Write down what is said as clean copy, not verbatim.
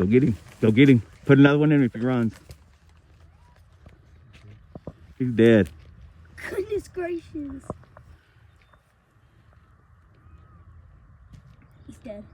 Go get him. Go get him. Put another one in him if he runs. He's dead. Goodness gracious. He's dead.